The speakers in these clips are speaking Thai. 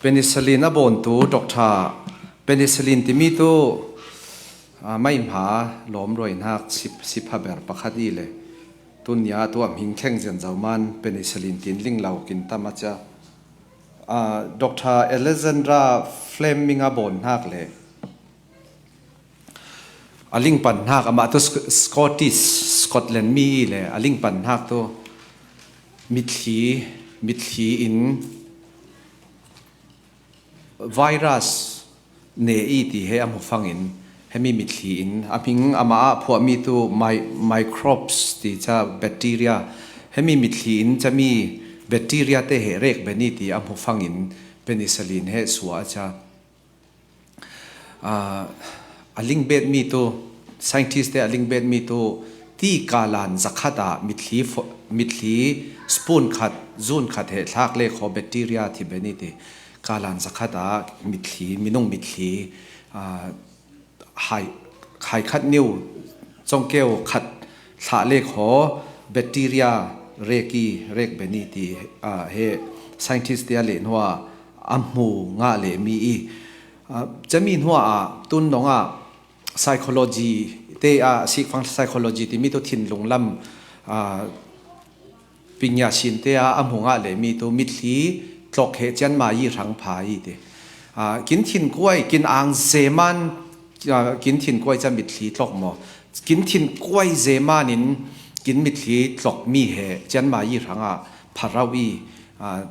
penicillin a bon tu doctor penicillin ti mi tu mai mha lom roi nak sip haber pakhadi le tunya tu am hing kheng jan zawman penicillin tin ling lau kin tamacha Dr. Alexandra Fleming a bon hak le aling pan hak ama to Scotland mi le aling pan hak to mithi in virus ne ti he am fangin hemi mithi in aping ama phwa mi tu microbes ti cha bacteria hemi mithi in chami bacteria te he rek beni ti am fangin penicillin he suwa cha aling bet mi to scientist te aling bet mi to ti kalan zakhata mithi spoon khat zun khat he thak le kho bacteria thi beni ti kalan zakhata mithi minung mithi hai khat new chongkeu khat thla le kho bacteria rek beni ti he scientist te le noa amhu nga le mi chami noa tun nonga psychology te sik phang psychology ti mi to thin lunglam pinya sin te amhu nga le mi to mithi tlok he chan ma yi rang phai te kin thin kwai kin ang zeman kin thin kwai cha mithi tlok mo kin thin kwai zemanin kin mithi tlok mi he chan ma yi ranga pharawi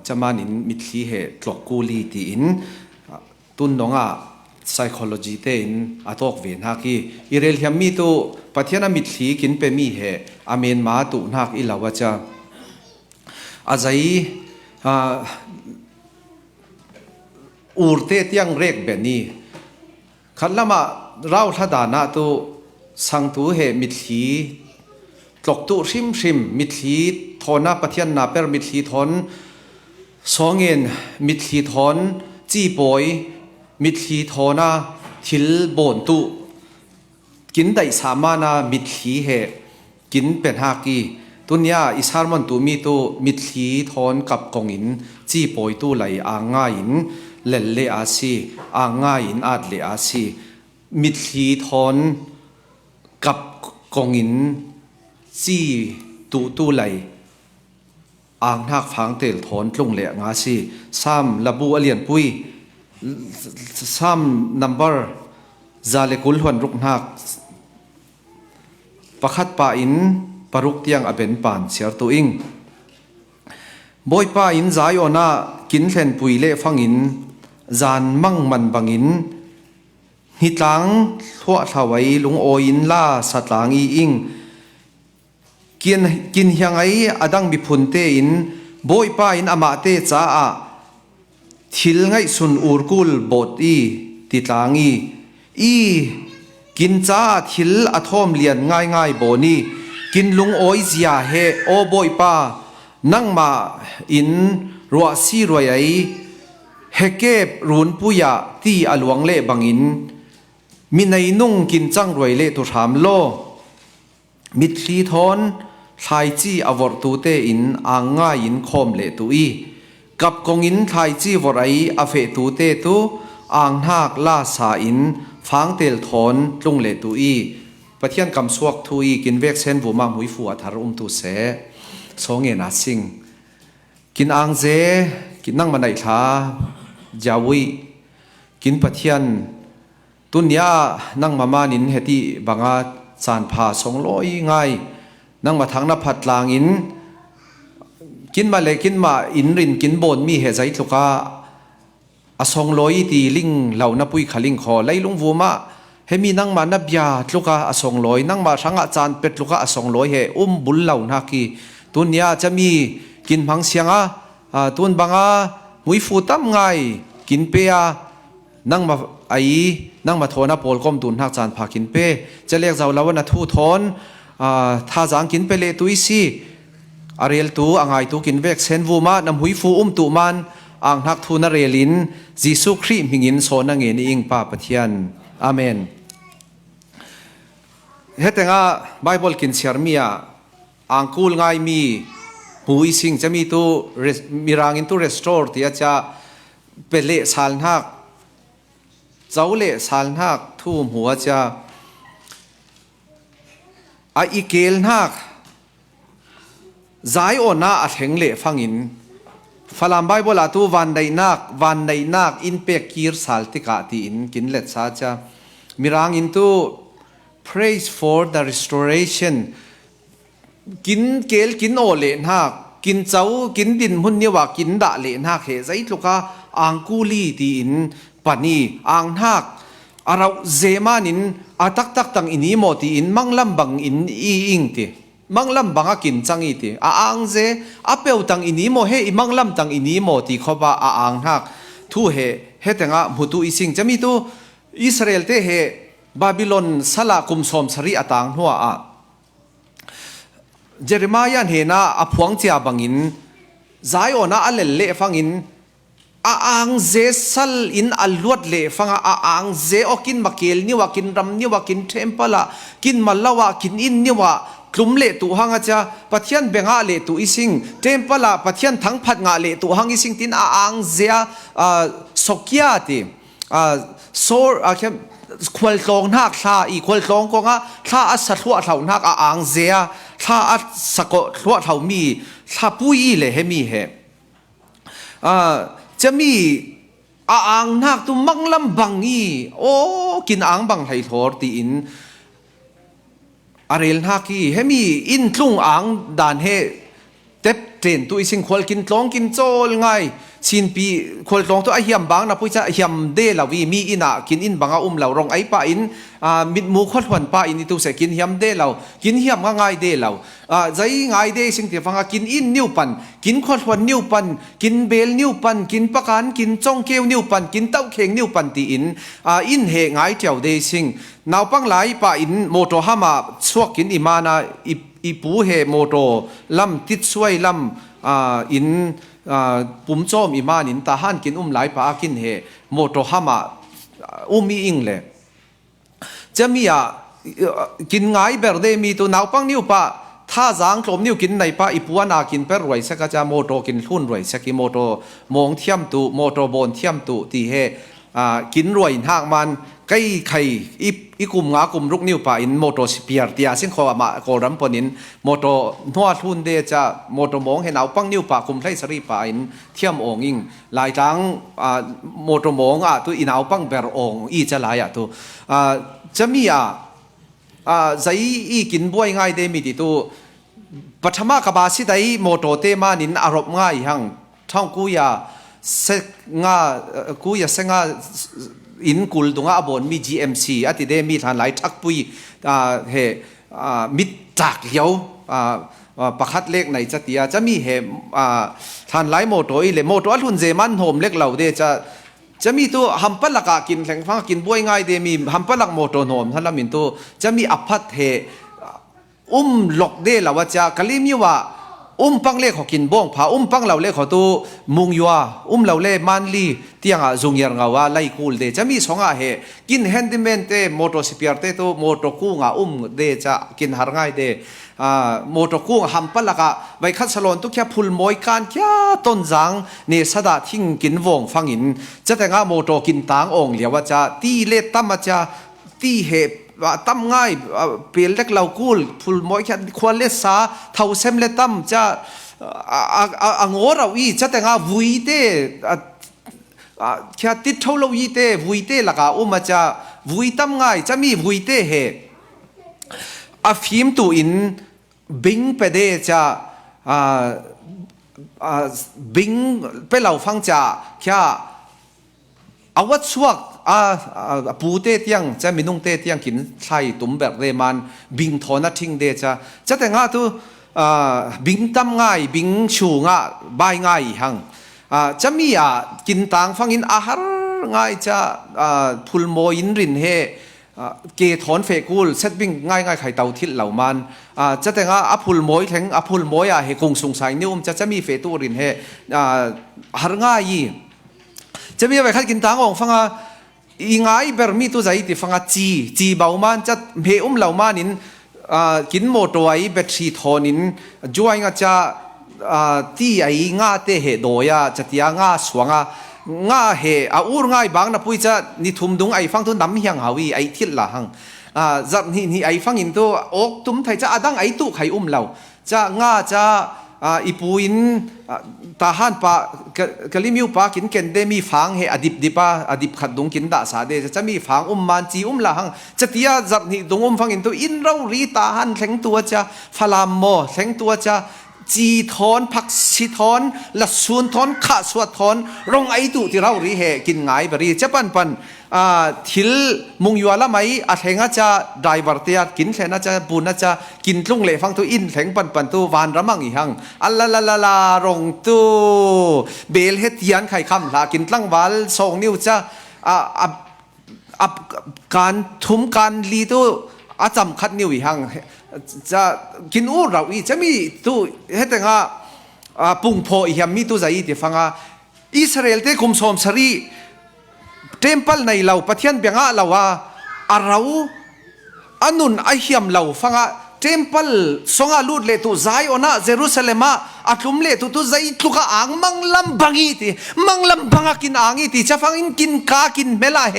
chamanin mithi he tlok kuli ti in tun nonga psychology te in atok ven ha ki irel hiam mi to pathiana mithi kin pe mi he amen ma tu nak ilawa cha azai urte tiang rek beni khalama raw thadana to sangtu he mithi tlok tu rim mithi thona pathian na per mithi thon songen mithi thon chi poi mithi thona thil bon tu kin dai samana mithi he kin pen ha ki tunya isarman tu mi to mithi thon kap kongin chi poi tu lai anga in lelle asi anga in at le asi mithi thon kap kongin chi tu lai ang nak phang tel thon tlung le nga si sam labu alian pui sam number zale kul hon ruk nak pakhat pa in paruk tiang aben pan siar tu ing boy pa in zai ona kin thlen pui le phangin zan mang man bangin hitlang thwa thawai lung oin la satlangi ing kin hiangai adang bi phunte in boy pa in ama te cha a thil ngai sun urkul bot titlangi kin cha thil athom lian ngai boni kin lung oi zia he o boy pa nangma in ruwa si royai hekep run puya ti alwang le bangin minai nung kin chang roi le tu tham lo mitli thon thai chi avor tu te in anga in khom le tu kap kong in thai chi vorai afe tu te tu ang hak la sa in phang tel thon tlung le tu pathian kam suak thu kin vek sen vuma hui fu athar tu se songe na sing kin ang je kin nang manai tha jawi kin pathian tunya nang mamanin heti banga chan pha song loi ngai nang ma thang na phat lang in kin ma le kin ma in rin kin bon mi he zai thluka asong loi ti ling lau na pui khaling kho leilung vuma hemi nang ma na bia thluka asong loi nang ma thanga chan pet thluka asong loi he bul lau na ki tunya chami kin phang sianga tun banga hui fu tam ngai kin pe nang ma nang ma thona pol kom tun hak chan pha kin pe chalek zaw lawana thu thon tha jang kin pe le tuisi ariel tu angai tu kin vek sen vuma nam hui fu tu man ang hak thu na relin jisu khri mingin so na nge ni ing pa pathian amen hetenga bible kin siarmia angkul ngai mi hui sing chami tu mirangin tu restore ti acha เปเละสารหักเจ้าเละสารหักทุ่มหัวจะอีเกลหักใจโอนาอัดเหงเละฟังอินฟลามไบเบิลตัววันใดนักอินเปกีร์สัลติกาตีอินกินเล็ดซาจะมีรางอินตัว praise for the restoration กินเกลกินโอเละหักกินเจ้ากินดินหุ่นเนี่ยว่ากินด่าเละหักเหใจลูกาอังกูลีตีอินปนีอังหักเราเจมานินอาตักตังอินีโมตีอินมังลำบังอินอีอิงตีมังลำบังกินจังอีตีอังเจอาเปวตังอินีโมเฮมังลำตังอินีโมตีเขาว่าอังหักทูเฮแต่งะมุตุอิสิงจะมีตัวอิสราเอลเตเฮบาบิโลนสลากุมสมสรีอตังหัวเจเรมายาเฮนะอพวงเจียบังอินใจโอนะอัลเลฟังอินอังเจสัลอินอัลลวดเลฟังอังเจอกินมาเกลนี่ว่ากินรำนี่ว่ากินเทมเพลากินมาลาวกินอินนี่ว่ากลุ่มเลตุหังอาจจะปะเทียนเบงาเลตุอิสิงเทมเพลาปะเทียนทั้งพัดงาเลตุหังอิสิงตินอังเจสกียติโซแค่ควอลตองนักท่าอีควอลตองก็ง่ะท่าอัศทัวเท่านักอังเจท่าอัศกทัวเท่ามีท่าปุยเลยเฮมีเฮจะมีอ่างนักตุมังลำบังอีโอ้กินอ่างบังไทยทอร์ตีอินอะไรนักอีเฮมีอินทุ่งอ่างด่านเฮเต็บเทรนตัวอิสิงควอลกินตองกินโจลไงชินปีควอลตองตัวไอเฮียมบังนะพุทธะเฮียมเดลาวีมีอินะกินอินบังอาเหล่ารองไอป้าอินมิดมูขวัญวันป้าอินตัวเสกินเฮียมเดลากินเฮียมง่ายเดลาใจง่ายเดสิ่งที่ฟังกินอินนิ้วปันกินขวัญวันนิ้วปันกินเบลนิ้วปันกินปะกันกินจ้องเกลนิ้วปันกินเต้าเข่งนิ้วปันตีอินอินเฮง่ายเจ้าเดสิ่งนาวปังไหลป้าอินโมโตฮามาสวกกินอิมานาอีปูเฮโมโตลำติดช่วยลำอินปุ่มโจมอิมานินตาหันกินหลายปากินเฮโมโตฮามามีอิงเลยจะมีกินง่ายแบบเดมีตัวนาวปังนิ้วปะถ้าจางกลมนิ้วกินในปะอีปัวนากินเปรวยสักจะโมโตกินทุ่นรวยสักกิโมโตมองเทียมตุโมโตบนเทียมตุตีเฮกินรวยห่างมันใกล้ไข่อีกลุ่มงากลุ่มลูกนิ้วป่าอินโมโตสเปียร์เตียซึ่งเขามาโกรัมปนินโมโตนัวทุนเดจะโมโตมองเห็นเอาปังนิ้วป่ากลุ่มไทยสรีป่าอินเทียมองอิงหลายครั้งโมโตมองตัวอินเอาปังเบรองอีจะหลายตัวจะมีใจอีกินบ่อยง่ายเดมีติตัวปัทมากบาสิได้โมโตเตมานินอารมณ์ง่ายหังท่องกุยเสงากุยเสงาอินกุลตรงอาบอนมี GMC อติเดมีทานหลายทักปุยเฮมิดจากเลี้ยวประคัดเล็กในจัติยาจะมีเฮทานหลายโมโตอีเลโมโตอัลหุนเจมันโฮมเล็กเหล่าเดจะมีตัวฮัมปลักกินแข่งฟังกินบ่อยง่ายเดมีฮัมปลักโมโตโนมท่านละมินตัวจะมีอภัตเฮหลอกเดละว่าจะกะลิมีว่าปังเล่ขอกินบ้องผาปังเหล่าเล่ขอตัวมุงยัวเหล่าเล่มันลีเตียงจงยังว่าไล่คูลเดจะมีสองเหกินแฮนดิเมนเตโมโตสเปียร์เตตัวโมโตกู้เดจะกินหาง่ายเดโมโตกู้ฮัมปลักใบคัดสลอนตุกแค่พุลมอยการแค่ต้นจังเนสดาทิ้งกินวงฟังอินจะแต่งโมโตกินตางองเหลียวว่าจะตีเล็ดตั้มจะตีเหตั้มง่ายเปลี่ยนเล็กเรากูลพูดมอยแค่ควรเลสาเท่าเซมเลตั้มจะงอเราอีจะแต่งวุยเต้แค่ติดเท่าเราอีเต้วุยเต้ละกามาจะวุยตั้มง่ายจะมีวุยเต้เหฟิมตูอินบิงไปเดจะบิงไปเราฟังจะแค่เอาวัดสวกปูเตเตียงจะมีนุ่งเตเตียงกินไทยตุ่มแบบเรมันบิงทอนัดทิ้งเดจะแต่งาตัวบิงตั้มง่ายบิงชูง่าใบง่ายหังจะมีกินต่างฟังอินอาหารง่ายจะพุลโมอินรินเฮเกถอนเฟกูลเซตบิงง่ายไข่เตาทิศเหล่ามันจะแต่งาพุลโมยแทงพุลโมยเฮคงสงสัยนิวมจะมีเฟตูรินเฮอาหารง่ายจะมีอะไรคัดกินต่างองฟังอีง่ายแบบมีตัวใจที่ฟังจีเบามันจะเหืเหล่ามานินกินโมโตไอแบตรีทอนินจวยงาจะที่ไอง่าเตะเหดอยจะที่ง่าสวง nga he a ur ngai bang na pui cha ni thum dung ai phang tu nam hiang hawi ai thil la hang zat ni ai phang in to ok tum thai cha adang ai tu khai lau cha nga cha ipuin tahan pa kalimiu pa kin ken de mi phang he adip dipa adip khat dung kin da sa de cha mi phang man chi la hang chatia zat ni dung phang in to in rau ri tahan thleng tua cha phalam mo thleng tua chaจีทอนผักชีทอนละส่วนทอนข้าสวดทอนรองไอตุที่เรารีเหกินง่ายบรีจะปันทิลมุงยัวละไหมอาเทงอาจะได้บร์เตียกินแค่น่าจะปูนน่าจะกินลุงเล่ฟังตัวอินแข็งปันตัววานระมังอีหังอัลลาลารองตัวเบลเฮติยันไข่คำลากินตั้งวาลสองนิ้วจะการทุ่มการลีตัวอาจำคัดนิ้วอีหังจะกินอูเราอีจะมีตัวเฮตังปุ่งพออีกมีตัวใจที่ฟังอิสราเอลเตคุมสมสรีเทมเพิลในเราปะเทียนเบียงเราว่าเราอันนุนไอเฮียมเราฟังเทมเพิลสงลูดเลตุไซโอนาเยรูซาเล็มอัตุมเลตุไซตุกะอ่างมังลำบังอีติมังลำบังกินอ่างอีติจะฟังอินกินกากินเมลาเฮ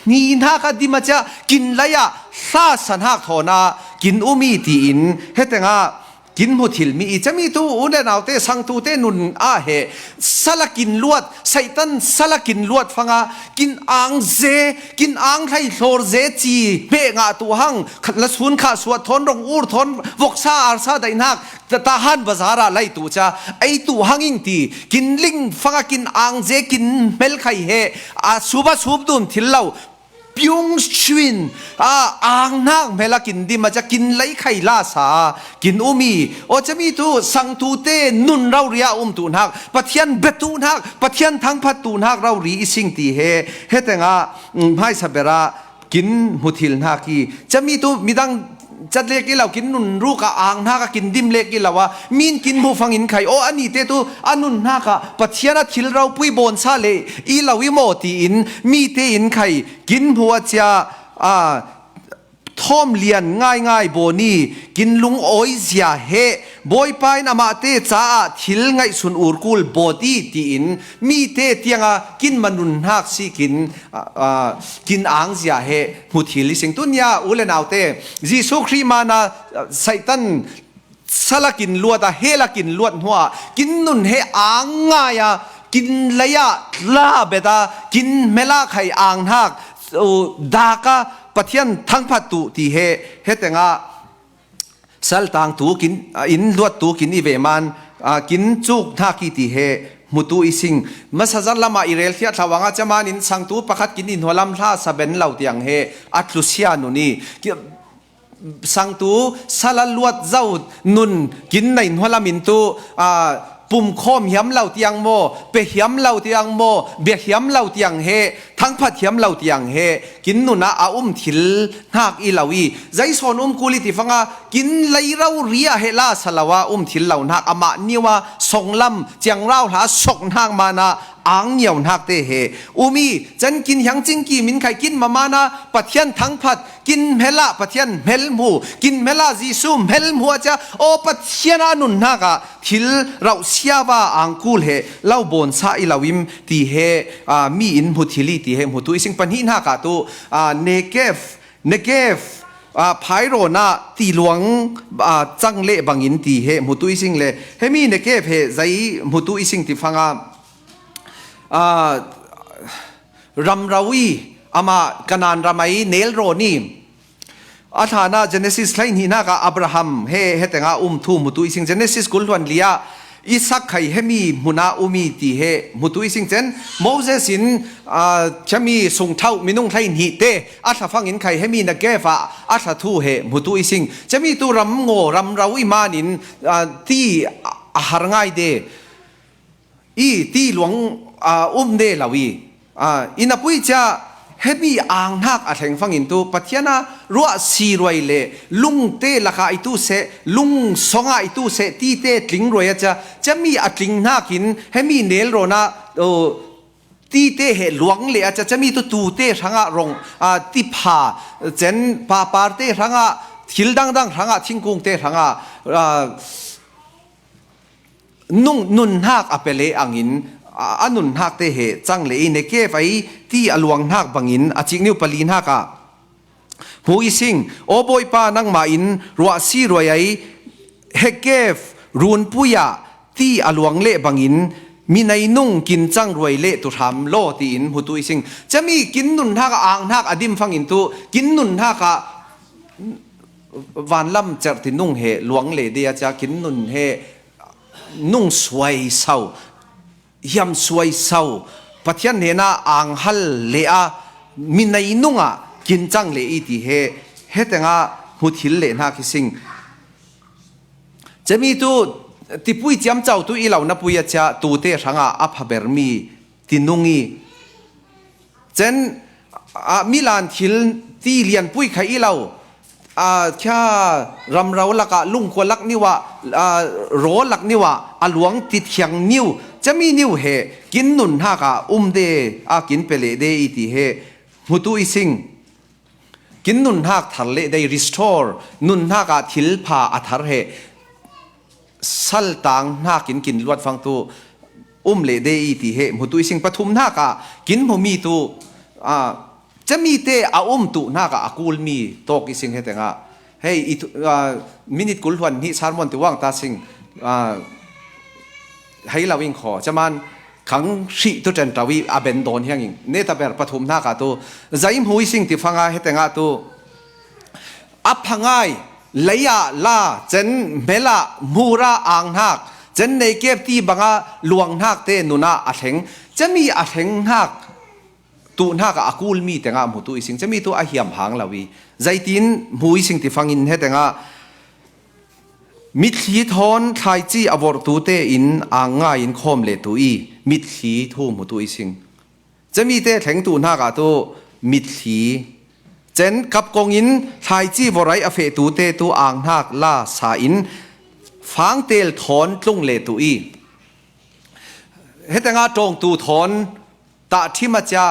นี่นาคดีมาจะกินเลยะซาสันหักโทนากินอุมีตีอินเฮตังกินมุทิลมีจะมีตัวอุเดนเอาเตสังตูเตนุนเหสลักินลวดไซตันสลักินลวดฟังกินอ่างเจกินอ่างไทยโลเจจีเบงาตัวหังละสุนขาสวดทนรงอูรทนวกซาอาร์ซาไดนักตาหันบาซาระไลตัวจ้าไอตัวหังอิงตีกินลิงฟังกินอ่างเจกินเมลไข่เฮสูบสูบดุนทิลเล่าพิงชวินอ่างนางเมลากินดีมาจะกินไหลไข่ลาสากินอุมีโอจะมีตัวสังตูเตนุนเราเรียตูนักปะเทียนเบตูนักปะเทียนทั้งพัดตูนักเรารีสิ่งตีเฮแต่งให้สับเบระกินมุทิลนักีจะมีตัวมีดังจัดเล็กกี่เรากินนุนรูกอ่างนักกินดิมเล็กกี่เราว่ามีนกินผู้ฟังอินไข่โออันนี้เตตัวอันนุนนักปะเทียนทิลเราปุยบนซาเลอีเราวิโมตีอินมีเตอินไข่กินหัวเจ้าท่อมเลียนง่ายโบนี่กินลุงโอยเสียเฮบอยไปนามาเตจ้าทิลไงสุนอูร์กูลบอดีตีอินมีเตเตียงกินมนุนหักสิกินอ่างเสียเฮมุทิลิสิงตุนยาอุเลนเอาเตจิสุครีมานาไซตันสลักินลวดเฮลักินลวดหัวกินนุนเฮอ่างง่ายกินระยะลาเบตากินเมลาไข่อ่างหักดากาปะเทียนทั้งพัดตุที่เฮแต่งสัลตังตูกินอินลวดตูกินอีเวมันกินจุกท่ากีที่เฮมุตุอิสิงมาสจันละมาอิเรลที่ทวังอาจจะมานินสังตูประคัดกินอินหัวลำท่าสเบนเหล่าเตียงเฮอัตลุเซียนุนีสังตูสลัลวดเจ้านุนกินในหัวลำมินตูปุ่มโคมเหียมเหล่าเตียงโมเปเหียมเหล่าเตียงโมเบียเหียมเหล่าเตียงเฮทั้งพัดเหียมเหล่าเตียงเฮกินนุนะทิลนักอีเหล่าอีใจสอนกุลิติฟังกินไลเราเรียเฮลาสลาวะทิลเหล่านักมาเนียวส่งลำเจียงเราหาสกนักมานะอ่างเหนียวนักเตเฮมีจันกินยังจิงกีมินไข่กินมานะปะเทียนทั้งพัดกินเมล่าปะเทียนเมลมูกินเมล่าจีซูเมลมูจะโอปะเทียนนุนนักทิลเราเสียว่าอังกูลเฮเราบนซาอิลาวิมตีเฮมีอินมุทิลิตีเฮมุตุอิสิงปันหินักตัวเนเกฟไพโรนาตีหลวงจังเล่บังอินตีเฮมุตุอิสิงเลเฮมีเนเกฟเฮใจมุตุอิสิงตีฟังรัมราวีอามากันานรามัยเนลโรนีอาธานาเจเนซิสไลน์หินากาอับราฮัมเฮแต่งาทูมุตุอิสิงเจเนซิสกุลวันเลียอิสักไข่เฮมีมุนามีตีเฮมุตุอิสิงเจนโมเสสินจะมีส่งเท่ามินุงไทยหิเตอัฐฟังอินไข่เฮมีนักเกฟะอัฐทูเฮมุตุอิสิงจะมีตัวรัมโงรัมราวีมานินที่อาหารง่ายเดที่หลวงเดลาวีอินาปุยจะเฮมีอ่างนักอัฐงฟังอินตัวปัจเจนะรัวสีรวยเลลุงเตลักไอตูเสลุงสงไอตูเสตีเตติงรวยจะมีอัติงนักินเฮมีเนลโรนาตีเตเฮหลวงเลยจะมีตัวเตทั้งรงติพาเจนปาปาเตทั้งทิลดังทั้งทิ้งกุงเตทั้งนุนนักอเปเลอังอิน อันนุนหักเตเหจังเลยในเก็บไอ้ที่อลวงหักบังอินอจิกนิวปลีนหักอะหูอิสิงโอบอยป้านังมาอินรัวซีรวยไอ้เฮเก็บรูนปุยะที่อลวงเละบังอินมีในนุ่งกินจังรวยเละตุทำโลตีอินหูตุอิสิงจะมีกินนุนหักอ่างหักอดิมฟังอินตุกินนุนหักวันล่ำเจอที่นุ่งเหหลวงเละเดียจะกินนุนเหนุ่งสวยเศร้ายำสวยเศร้าปัจจัยเห็นอ่างฮัลเละมีในนุ่งกินจังเละอีที่เฮแต่งหุดหินเละนักสิ่งจะมีตัวที่ปุ้ยจำเจ้าตัวอีเหล่านับปุยจะตัวเตะสังอัพเบอร์มีที่นุ่งอีเจนมิลานทิลที่เรียนปุ้ยใครอีเหล่าแค่รำเราลักลุงควรลักนี่ว่าโรลักนี่ว่าหลวงติดเขียงนิ้วจะมีนิ้วเหกินนุนหักเดกินเปเลเดอีทีเหมุตุอิสิงกินนุนหักทะเลได้ restore นุนหักทิลพาอัฐรเหสัลตังหักกินลวดฟังตัวเลเดอีทีเหมุตุอิสิงปฐุมหักกินพมีตัวจะมีเตะตุนักกูลมีโตกิสิงเหตุงะเฮ้ยมินิกุลวันนี้สารมันตัวว่างตาสิงให้เราวิ่งขอจะมันขังสีตัวเจนตาวีอาเบนโดนเฮียงเนตาเบอร์ปฐุมนักตัวใจมหุยสิงที่ฟังเหตุงะตัวอับพังไงเลยลาเจนเมลามูราอ่างนักเจนในเก็บที่บังลวงนักเตนุนาอัฐงจะมีอัฐงนักตัวนักอากูลมีแต่งาหมูตัวอิสิงจะมีตัวอาเหียมหางลาวีใจตินหมูอิสิงที่ฟังอินเหตุงามิดขีทอนทายจีอวอร์ตูเตอินอ่างง่ายอินคอมเลตุอีมิดขีทูหมูตัวอิสิงจะมีเตแข็งตัวนักตัวมิดขีเจนกับกงอินทายจีวอไรอเฟตูเตตัวอ่างนักลาสาอินฟังเตลทอนตุงเลตุอีเหตุงาตรงตูทอนตาที่มาจะ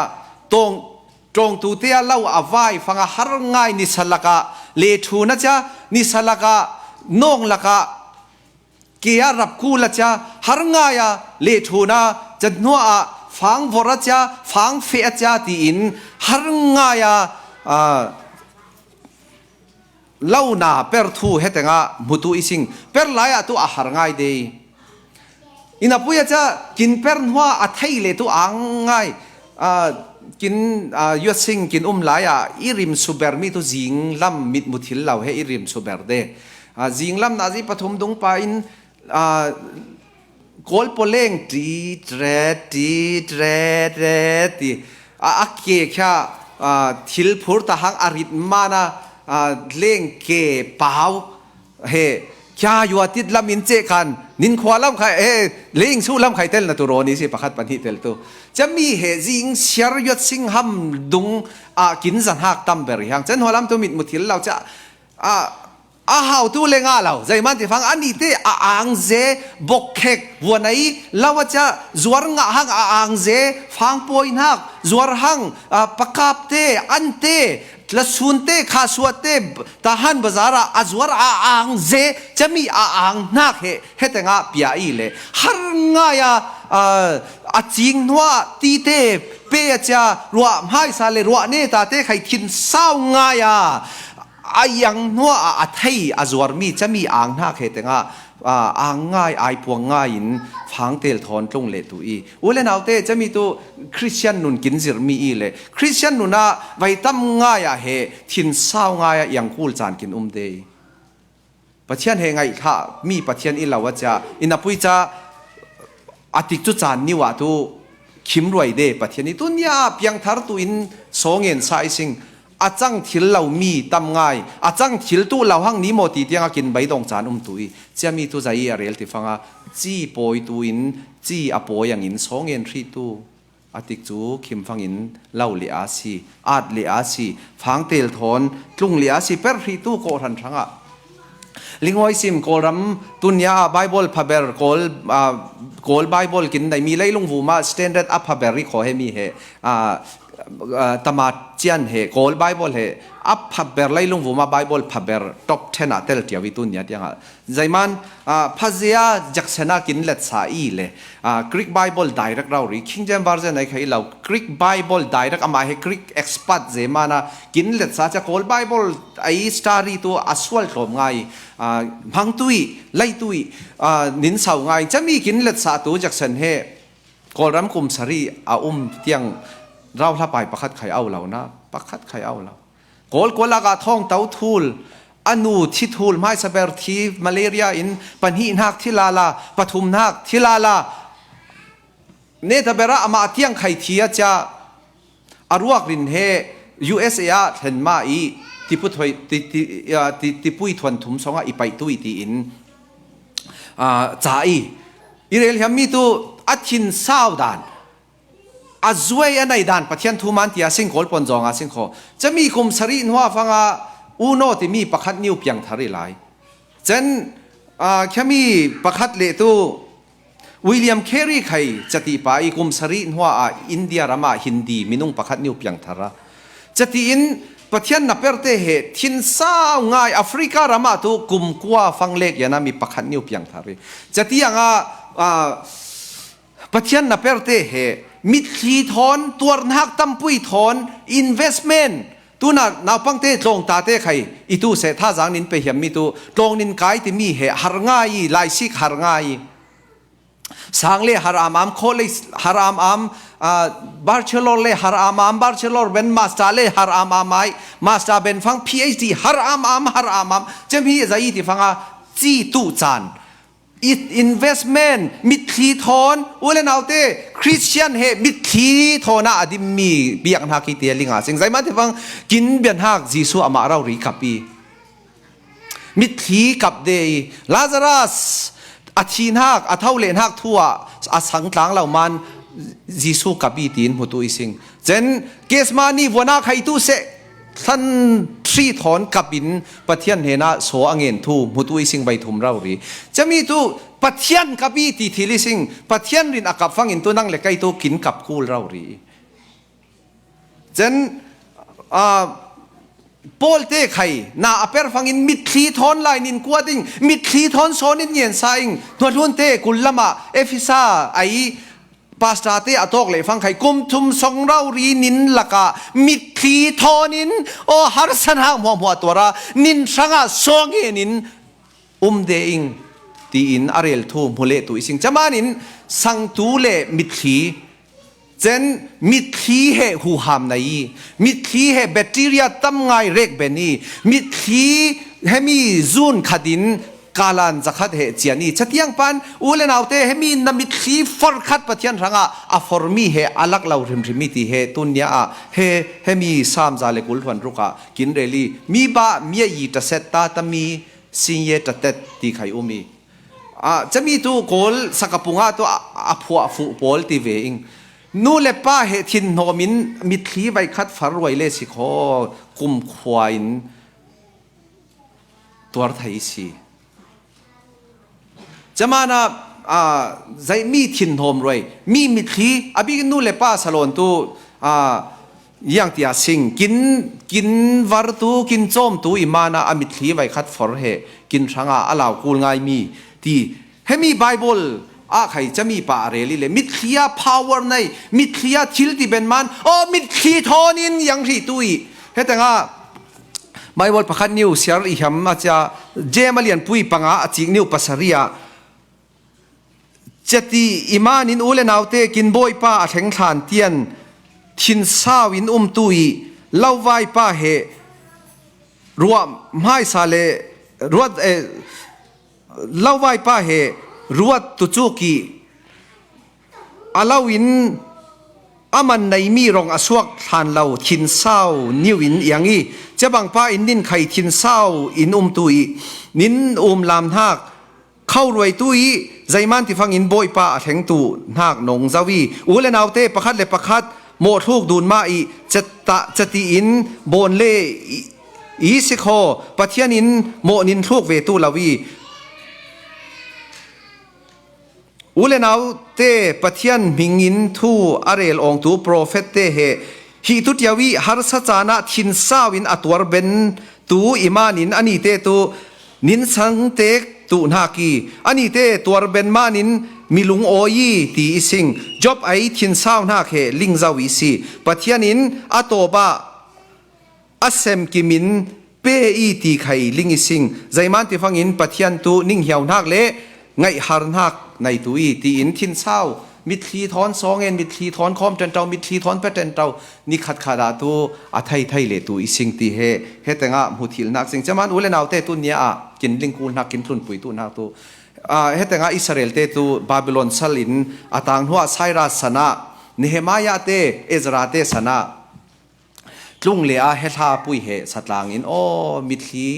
ตรงตัวเตี้ยเล่าอวัยฟังหารงง่ายนิสลักะเลทูนะจ๊ะนิสลักะนองลักะเกียรับกูละจ๊ะหารงง่ายเลทูนะจะนัวฟังวรจ๊ะฟังเฟียจ๊ะตีอินหารงง่ายเล่าหน้าเปิดทูเหตุงามุตุอิสิงเปิดหลายตัวหารงง่ายเดย์อินาปุยจ๊ะกินเปิดหัวอัฐิเลตัวอ่างง่ายกินยัดสิงกินหลายอิริมซูเบอร์มีตัวจิงลำมิดมุทิลเราให้อิริมซูเบอร์เดจิงลำนาจีปฐมดงปาอินกอลโปเลงตีเตรตีอักเกะแค่ทิลพูดตาหังอาริตมานะเลงเกะเปล่าเฮแค่อยู่ติดลำอินเจกันนินขวาลำใครเลี้ยงสู้ลำใครเตลนะตัวโรนี่สิประคัดปันหิเตลตัวจะมีเหตุจิงเชียร์ยศสิงหำดุงกินสันหักตั้มเบริยังเช่นหัวลำตัวมิดมุทิลเราจะหาวตัวเลงเราใจมันที่ฟังอันนี้เตอ่างเจบกเขกวันไหนเราจะจวรงหังอ่างเจฟังปอยนักจวรหังปากาบเตอันเตละสุนเตข้าสวดเตทหารบาซาระอจวรอ่างเจจะมีอ่างนักเหตุงาปียอีเลยหารงายจิงนัวตีเตเปียจะรัวไม่สาเลรัวเนตาเตใครทินเศร้างายยังนัวไทยจวรมีจะมีอ่างนักเหตุงาอ่างง่ายพวงง่ายฟังเตลทอนตรงเลตุอีอุเลนเอาเตจะมีตัวคริสเตียนนุนกินจิรมีอีเลยคริสเตียนนุนะไว้ตั้มง่ายเหทินเศร้าง่ายยังคูลจานกินเดย์ปัจจัยเหไงถ้ามีปัจจัยอีเราว่าจะอินาปุยจะอาทิตย์จุจานนิวาตุคิมรวยเดปัจจัยนี้ตุนยาเพียงทาร์ตุอินสองเงินสายสิงอาจังทิลเรามีตั้มง่ายอาจังทิลตู้เราหังนิโมตีเตียงกินใบดองจานตุยจะมีตัวใจอะไรที่ฟังจีปอยตุอินจีอปอยอย่างอินสองเงินที่ตู้อาทิตย์จูคิมฟังอินเล่าเลียสีอาดเลียสีฟังเตลทอนตุงเลียสีเปรที่ตู้โกรันทั้งลิงไว้ซิมโกรัมตุนยาไบเบิลพาเบอร์โกลไบเบิลกินได้มีไล่ลงวูมาสแตนดาร์ดอัพพาเบอร์รีขอให้มีเห ตมาเจียนเหโกลไบเบิลเหอัพพับเบอร์ไลลุงวุมาไบเบิลพับเบอร์ท็อป10เตลเทียวิตุนยัดยังใจมันพาเซียจักษณะกินเล็ดสายเลยกรีกไบเบิลไดรักเราหรือคิงเจมบาร์เซนไอ้ใครเรากรีกไบเบิลไดรักอามาให้กรีกเอ็กซ์พัดเจมานะกินเล็ดสายจะโกลไบเบิลไอ้สตารีตัวอัศวลโฉมไงพังตุยไลตุยนินเสาไงจะมีกินเล็ดสายตัวจักษณะเหโกลรัมกุมสรีเตียงเราถ้าไปประคัดไข่เอาเรานะประคัดไข่เอาเราโกลลากาท่องเต้าทูลอนูที่ทูลไม่สเปอร์ทีมาเลเรียอินปัญหีนักที่ลาลาปฐุมนักที่ลาลาเนตเบระอามาเตียงไข่เทียจะอารวกรินเฮ USA เห็นมาอีที่พุทธที่ปุยทวนถุมสองอีไปตุยตีอินจ่าอิเรลยามีตัวอัดหินเศร้าดานอาจวยอันไหนด่านปะเทียนทูมันที่อาสิงโกลปนจองอาสิงโคจะมีคุมสรีนหัวฟังอูโนที่มีประคัดนิ้วเปียงทาริไลเจนแค่มีประคัดเลตูวิลเลียมเครีใครจะตีไปคุมสรีนหัวอินเดียรามาฮินดีมินุงประคัดนิ้วเปียงทาระจะตีอินปะเทียนนับเปอร์เตเหทินซาง่ายแอฟริการามาตูกุมกัวฟังเล็กยานามีประคัดนิ้วเปียงทาริจะตีอย่างปะเทียนนับเปอร์เตเหมิดขีทอนตัวนักตั้มปุยทอน investment ตัวน่ะนาปังเตตรงตาเตใครอีตัวเสท่าจางนินไปเหี่ยมมีตัวตรงนินกายที่มีเหหาร์ง่ายลายซิกหาร์ง่ายสังเลหารามโคเลหารามบาร์เชลอร์เลหารามบาร์เชลอร์เป็นมาสตาร์เลหารามไม่มาสตาร์เป็นฟัง PhD หารามจะมีใจที่ฟังจีตุจานinvestment มิดขีทอนอุเลนเอาเต้คริสเตียนเฮมิดขีทอนะอดิมีเบียงหักที่เตียลิงอ่ะสิ่งใจมันที่ฟังกินเบียนหักจีซูอามาเรารีกับปีมิดขีกับเดย์ลาซารัสอาทินหักอาเท่าเลนหักทั่วอาสังต่างเหล่ามันจีซูกับปีตีนหัวตัวอีสิงเจนเกสมานีวันาใครตู้เสท่านทรีถอนกับบินปะเทียนเฮนะโสอังเงินทูมุตุยสิงใบทุมเราหรือจะมีตัวปะเทียนกับบีตีทีลิสิงปะเทียนรินอากับฟังอินตัวนั่งเล็กไอตัวกินกับคูลเราหรือเจนโพลเต้ไข่นาอเปร์ฟังอินมิดขีทอนไลนินกวาดิงมิดขีทอนโซนินเย็นไซงตัวทุนเต้กุลละมาเอฟิซาไอปาสตาเตอตอกเลยฟังใครกุมทุมสงเรารีนินละกะมิดขีทอนินโอฮาร์สันหางหัวตัวระนินสังะสองเงินเดอิงตีอินอารีลทูมุเลตุอิสิงจะมานินสังตูเลมิดขีเจนมิดขีเหหูหามในมิดขีเหแบคทีเรียตั้มไงเร็กเบนีมิดขีให้มีซูนขดินกาลันจะขัดเหตุเจียนี่ชัดยังปันอูเลนเอาเตให้มีนมิดขีฟอร์ขัดปะเทียนรังอ่ะฟอร์มีเหอลักเราริมมิติเหตุนี้ให้มีสามจาเลกุลวันรุกะกินเรลีมีบะมียีตเซตตาตมีสินเยตเตตีไขอุมีจะมีตัวโกลสกปุงตัวอภัวฟุโปลตีเวงนู่เลป้าเหตุทินโนมินมิดขีใบคัดฟารวยเลสิโคกุมควายตัวไทยสีจะมานะใจมีทินโฮมรวยมีมิดขีอบิกนู่เลป้าสลอนตัวอย่างที่อาสิงกินวาร์ตูกินโจมตัวอิมานะอมิดขีใบคัดฟอร์เหกินช่างอาลาวกูลง่ายมีที่ให้มีไบเบิลใครจะมีป่าเรลิเลยมิดขีย power ในมิดขียทิลที่เป็นมันมิดขีทอนินยังที่ตุยเฮ้แต่ngaไบเบิลประคันนิวเสียร์อีหำอาจจะเจมาเลียนปุยปังอาจิกนิวปัสริยาเจตีอิมานินอูเลนาวเตกินบอยป้าแข็งฐานเตียนทินซาวินตุยเล่าไว้ป้าเหรัวไม่ซาเลรัวเล่าไว้ป้าเหรัวตุจูกีอาลาวินอามันในมีรองอสวกทานเราทินเศร้านิวินอย่างนี้จะบังป้าอินนินไข่ทินเศร้าอินตุยนินลามหักเข้ารวยตุยใจมันที่ฟังอินบอยป้าแข็งตูหักนงซาวีอูเลนเอาเตประคัดเลประคัดโมทุกดูนมาอีจะตีอินโบนเล่อีสิโคปะเทียนินโมนินทุกเวตุลาวีอูเลนเอาเตปะเทียนมิงินทูอาเรลองตูโปรเฟตเตเฮ hi tu tiawi har sa chana thin sawin atwar ben tu imanin ani te tu nin sang tek tu na ki ani te twar ben manin milung oyi ti ising job ai thin saw na khe lingzawi si pathianin atoba asem kimin pe i ti khai ling ising zaiman ti fangin pathian tu ning hiaw nak le ngai har nak nai tu i ti in thin sawมิตรีทอนสองเงินมิตรีทอนคอมเจนเจ้ามิตรีทอนเป็ดเจนเจ้านี่ขัดขาดตัวอาไทยไทยเลตัวอีสิงตีเฮแต่งะมุทิลนักสิงจะมันอุเลนเอาเตตุนเนียกินลิงกูนักกินตุนปุยตุนักตัวแต่งะอิสราเอลเตตัวบาบิโลนสลินต่างหัวไซรัสนะเนเฮมายาเตเอซราเตสนะลุงเลียเฮท่าปุยเฮสัตลางินโอ้มิตรี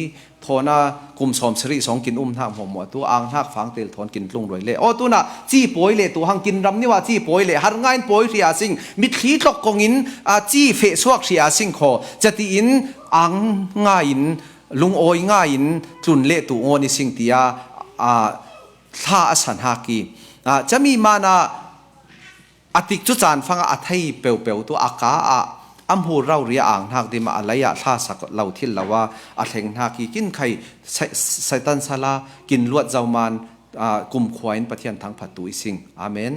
ทอนะกุมสอมสรีสองกินทางหัวหมวตัวอ่างหักฟังเตลทอนกินลุงรวยเล่โอ้ตัวน่ะจี้ป่วยเล่ตัวหังกินรำนี่ว่าจี้ป่วยเล่หาง่ายป่วยเสียสิ่งมิตรีตกกงอินจี้เฟสวกเสียสิ่งขอจะตีอินอ่างง่ายอินลุงโอยง่ายอินจุนเล่ตัวโอนี่สิ่งที่ท่าอสันหากีจะมีมานะอติกจุจานฟังอาไทยเปลวตัวอากาอัมพูเราเรียอ่างนักดีมาอะไรอะท่าสักเราที่เราว่าอาเทงนักกินไข่ไซตันซาลากินลวดเจ้ามันกลุ่มควายประเทศทั้งผัดตุยสิงอาเมน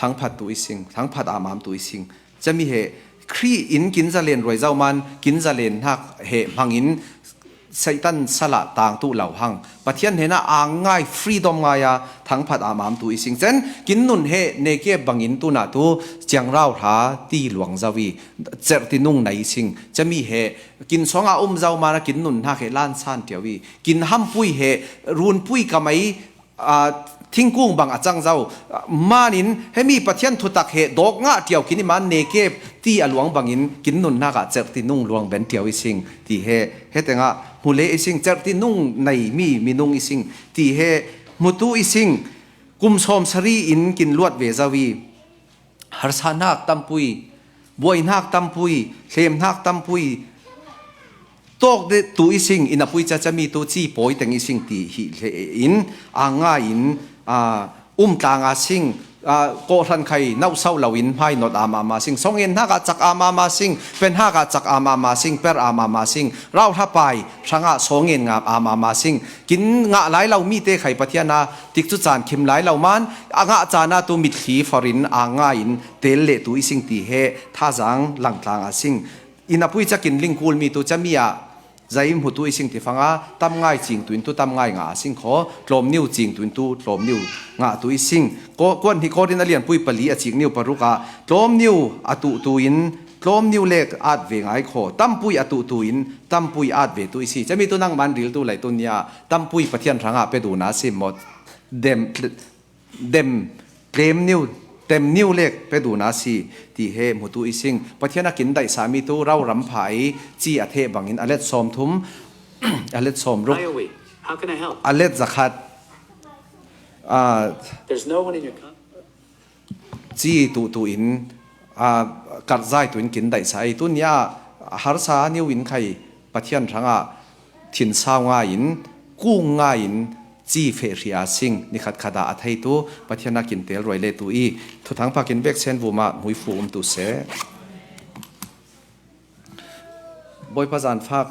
ทั้งผัดตุยสิงทั้งผัดอามามตุยสิงจะมีเหครีอินกินจะเลียนรวยเจ้ามันกินจะเลียนนักเหพังอินไซตันสละต่างตู้เหล่าหังประเทศเห็นอ่างง่ายฟรีดอมง่ายทั้งผัดอามามตุยสิงเช่นกินนุนเหเนเก็บบังอินตู้นาตู้เจียงเราหาตีหลวงเจ้าวีเจอตินุ่งในสิงจะมีเหกินสองเจ้ามากินนุนนักเหล้านซานเดียววีกินห้ำปุยเหรูนปุยกำไมทิ้งกุ้งบางอาจังเจ้ามานินให้มีประเทศทุตักเหดอกงะเดียวกินมันเนเก็บตีอหลวงบางอินกินนุนนักเจอตินุ่งหลวงเป็นเดียวสิงที่เหแต่งะมูเลอิสิงเจอตินุ่งในมีนุ่งอิสิงที่เหมุตุอิสิงกุมสมสรีอินกินลวดเวจาวีฮาร์สานักตัมปุยบวยนักตัมปุยเขมนักตัมปุยตอกเดตุอิสิงอินปุยจะมีตัวจีปอยแต่งอิสิงตีอินอ่างง่ายอินตางอาสิงโกรันไข่น่าเศร้าเหล่าอินไพ่นอดอามาสิงสองเงินห้ากจักอามาสิงเป็นห้ากจักอามาสิงเปรอามาสิงเราถ้าไปช่างสองเงินงามาสิงกินงะหลายเรามีเตะไข่ปะเทียนาติกจุจานคิมหลายเรามันงะจานาตัวมิดขีฟอรินง่ายอินเตลเลตุอิสิงตีเฮท่าจังหลังตางอาสิงอินปุยจะกินลิงคูลมีตัวจะมีใจมุตุอิสิงที่ฟังตั้มง่ายจริงตุนตุตั้มง่ายงาสิงขอลมนิ้วจริงตุนตุลมนิ้วงาตุอิสิงก็กวนที่เขาได้นักเรียนปุยปลีจริงนิ้วปรุกาลมนิ้วอตุตุอินลมนิ้วเล็กอาจเวงไอขอตั้มปุยอตุตุอินตั้มปุยอาจเวตุอิสิจะมีตัวนั่งมันริลตัวไหลตัวเนี้ยตั้มปุยปะเทียนรังไปดูนาซิหมดเดมนิ้วเต็มนิ้วเล็กไปดูนาซีที่เฮมุตุอิสิงประเทศนักกินได้สามีตัวเรารำไผ่จีอาเทบังอินอเลตสอมทุมอเลตสอมรุกอเลตจักขัดจีตุอินกัดใจตุอินกินได้สายตุนยาฮาร์ซานิวินไข่ประเทศทั้งถิ่นสาวง่ายินกู้ง่ายินจีเฟรีอาซิงนี่ขัดขาดอาไทยตัวประเทศนักกินเตลรวยเลตุอีทุกทั้งพากินเบกเซนบูมาหุยฟูตุเสบอยพระจันทร์ฟาก